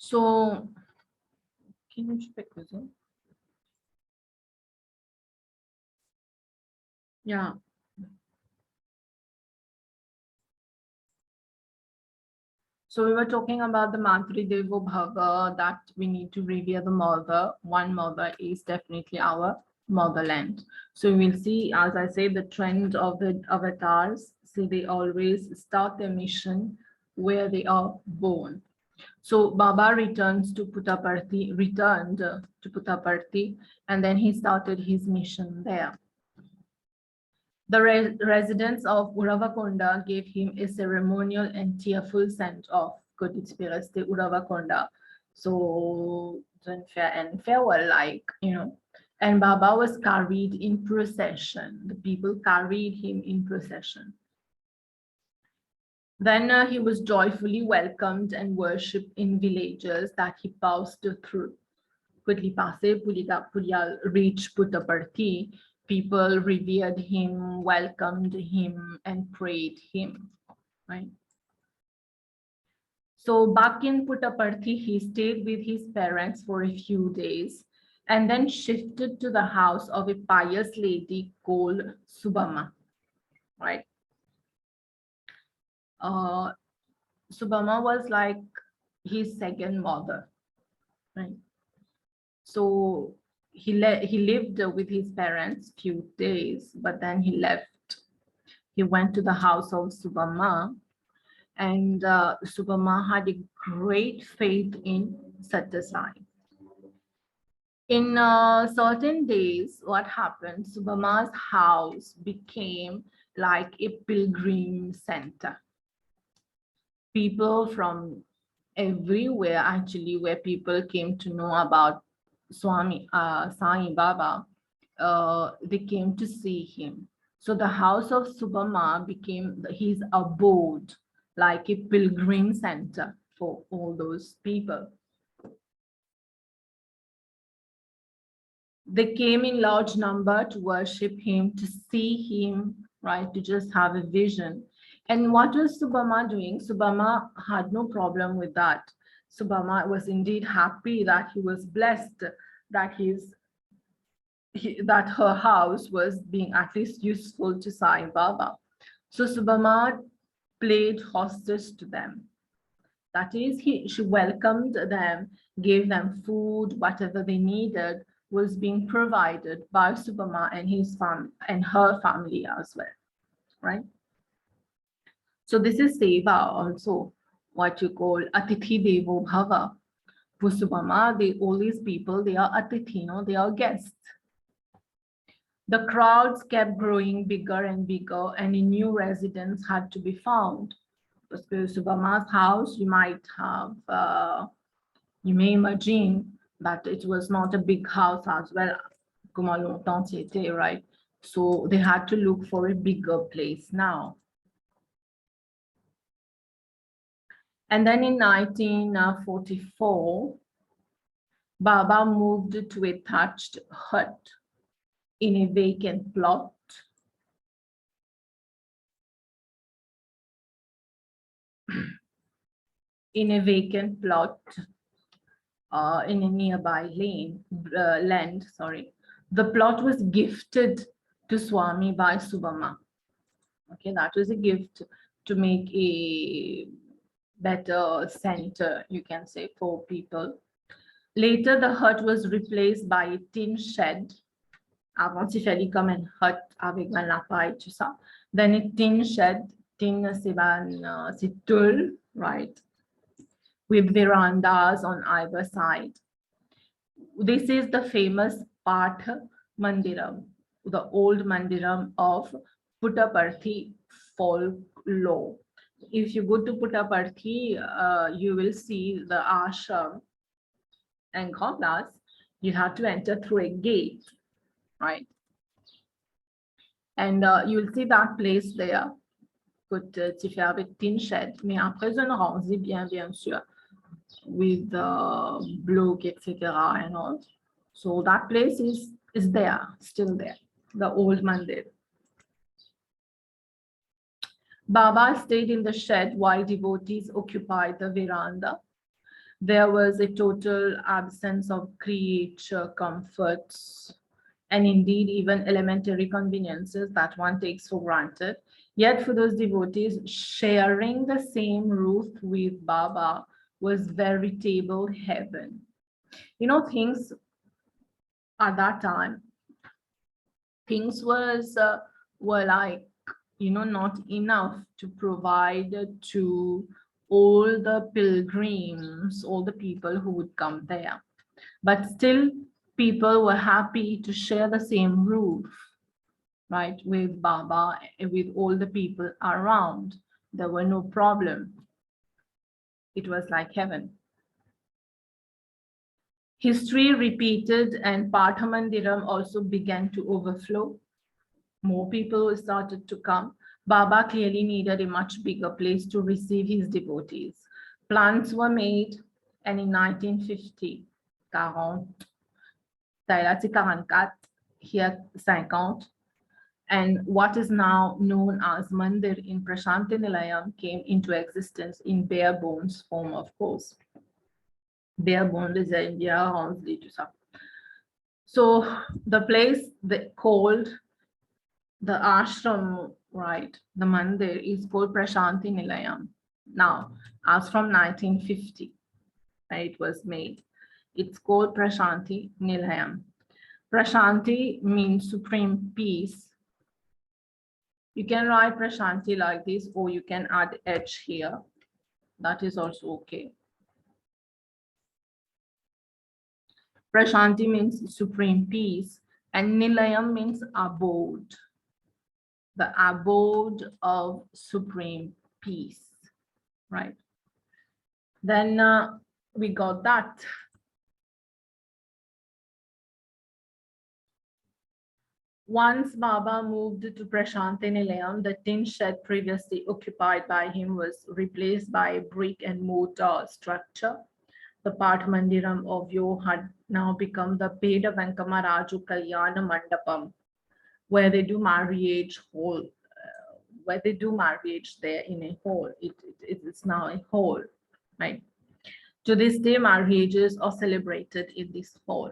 So, can you check this? Yeah. So we were talking about the Matri Devo Bhava, that we need to revere the mother. One mother is definitely our motherland. So we'll see, as I say, the trend of the avatars. So they always start their mission where they are born. So Baba returned to Puttaparthi, and then he started his mission there. The residents of Uravakonda gave him a ceremonial and tearful send-off. Uravakonda. So, and farewell, like, and Baba was carried in procession. The people carried him in procession. Then he was joyfully welcomed and worshipped in villages that he passed through. Quickly reach Puttaparthi, people revered him, welcomed him, and prayed him. Right. So back in Puttaparthi, he stayed with his parents for a few days and then shifted to the house of a pious lady called Subama. Right. Subama was like his second mother. Right. So he lived with his parents few days, but then he left. He went to the house of Subama, and Subama had a great faith in Satya. In certain days, what happened? Subama's house became like a pilgrim center. People from everywhere, actually, where people came to know about Swami Sai Baba, they came to see him. So the house of Subama became his abode, like a pilgrim center for all those people. They came in large number to worship him, to see him, right, to just have a vision. And what was Subama doing? Subama had no problem with that. Subama was indeed happy that he was blessed, that that her house was being at least useful to Sai Baba. So Subama played hostess to them. That is, she welcomed them, gave them food, whatever they needed was being provided by Subama and his family and her family as well, right? So this is seva also, what you call Atithi Devo Bhava. For Subama, all these people, they are Atithi, they are guests. The crowds kept growing bigger and bigger, and a new residence had to be found. Because Subama's house, you might have, you may imagine that it was not a big house as well, right? So they had to look for a bigger place now. And then in 1944, Baba moved to a thatched hut in a vacant plot. In a vacant plot in a nearby land, sorry. The plot was gifted to Swami by Subama. Okay, that was a gift to make a better center, you can say, for people. Later, the hut was replaced by a tin shed. Avant, il fallait comme une hut avec un lapin et tout ça. Then a tin shed. Tin, c'est tulle, right? With verandas on either side. This is the famous Path Mandiram, the old Mandiram of Puttaparthi folklore. If you go to Puttaparthi, you will see the ashram and Koplas. You have to enter through a gate, right? And you will see that place there. Tu fais avec tin shed, mais après une rangée bien sûr, with the block, etc. and all. So that place is there, still there, the old mandir. Baba stayed in the shed while devotees occupied the veranda. There was a total absence of creature comforts and indeed even elementary conveniences that one takes for granted. Yet for those devotees, sharing the same roof with Baba was veritable heaven. You know, things at that time, things were like, you know, not enough to provide to all the pilgrims, all the people who would come there. But still, people were happy to share the same roof, right, with Baba, with all the people around. There were no problem. It was like heaven. History repeated and Pathamandiram also began to overflow. More people started to come. Baba clearly needed a much bigger place to receive his devotees. Plans were made, and in 1950, 40, c'est 44, here 50, and what is now known as Mandir in Prashanti Nilayam came into existence in bare bones form, of course. Bare bones is India, Honsley to some. So the place called the ashram, right, the mandir is called Prashanti Nilayam. Now, as from 1950, it was made. It's called Prashanti Nilayam. Prashanti means supreme peace. You can write Prashanti like this, or you can add H here. That is also okay. Prashanti means supreme peace, and Nilayam means abode. The abode of supreme peace, right? Then we got that. Once Baba moved to Prashanti Nilayam, the tin shed previously occupied by him was replaced by a brick and mortar structure. The Path Mandiram of Yo had now become the Peda Venkama Raju Kalyana Mandapam, where they do marriage hall, where they do marriage there in a hall. It's now a hall, right? To this day, marriages are celebrated in this hall.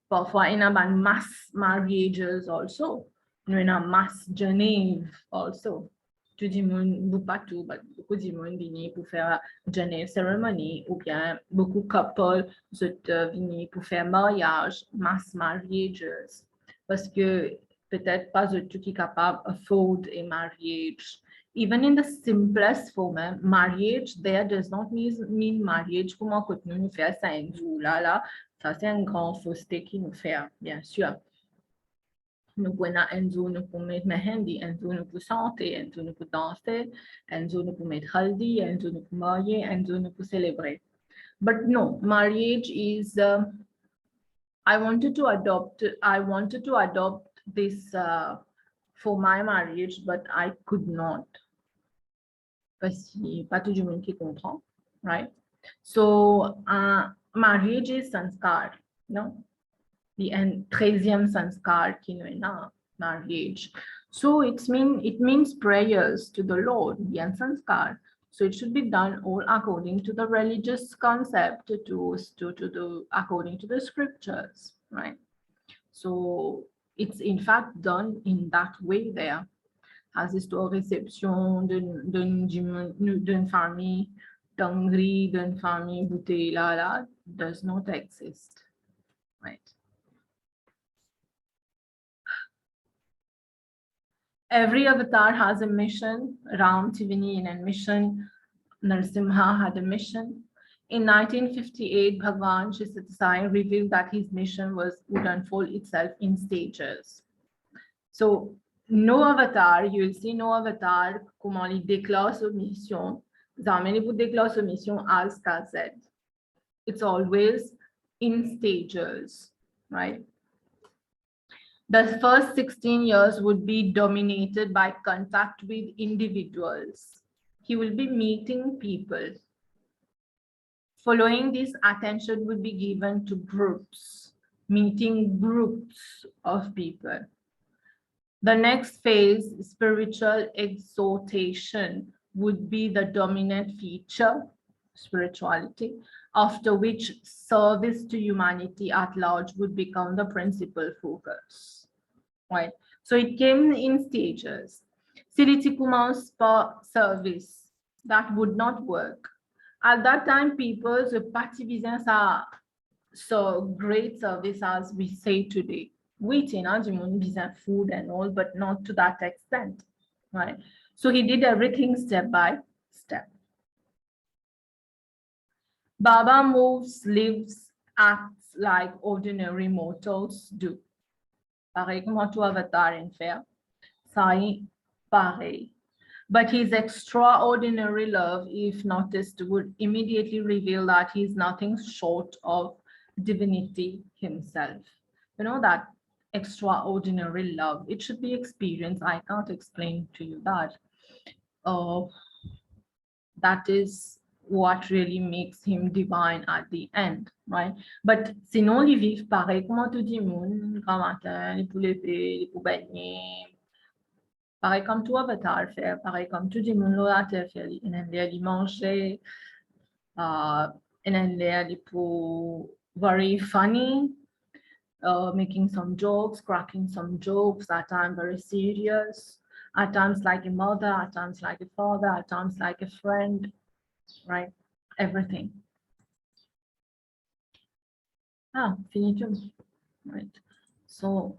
Parfois, in a mass marriages also, in a mass Genève also. Tout le monde, pas tout, but beaucoup de monde viennent pour faire Genève ceremony, ou bien beaucoup couple viennent pour faire mariage, mass marriages, parce que peut-être pas tout qui est capable afford a marriage. Even in the simplest form, marriage there does not mean marriage comme on continue nous faire ça un jour là. Ça, c'est un grand fausseté qui nous fait, bien sûr. Nous pouvons un jour nous pouvons mettre mehendi, un jour nous pouvons chanter, un jour nous pouvons danser, un jour nous pouvons mettre haldi, un jour nous pouvons marier, un jour nous pouvons célébrer. But no, marriage is. I wanted to adopt this for my marriage, but I could not. Parce que pas tout le monde qui comprend, right? So marriage is sanskar, no? The 13e sanskar qui nous est là, marriage. So it means prayers to the Lord, bien sanskar. So it should be done all according to the religious concept, according to the scriptures, right? So it's in fact done in that way there. As histoire réception d'une famille tangri, d'une famille bouteille là, does not exist, right? Every avatar has a mission. Ram Tivini in a mission. Narasimha had a mission. In 1958, Bhagwan Shri Satya Sai revealed that his mission would unfold itself in stages. So, no avatar, you will see no avatar, comment il déclare sa mission. Zameni déclare sa mission as Z. It's always in stages, right? The first 16 years would be dominated by contact with individuals. He will be meeting people. Following this, attention would be given to groups, meeting groups of people. The next phase, spiritual exhortation, would be the dominant feature. spirituality, after which service to humanity at large would become the principal focus, right? So it came in stages. Siliti commenced par service. That would not work. At that time, people se patibizen sa so great service as we say today. Waiting, food and all, but not to that extent, right? So he did everything step by step. Baba moves, lives, acts like ordinary mortals do. Pareil comment tout avatar in faire. Ça pareil. But his extraordinary love, if noticed, would immediately reveal that he's nothing short of divinity himself. You know, that extraordinary love, it should be experienced. I can't explain to you that. That is what really makes him divine at the end, right? But sinon, ils vivent pareil comme tout le monde, grand matin, les pour lever, les pour baigner, pareil comme tout avatar fait, pareil comme tout le monde là fait, ils manger, and they pour very funny, making some jokes, cracking some jokes, at times very serious, at times like a mother, at times like a father, at times like a friend, right? Everything. Finito, right? So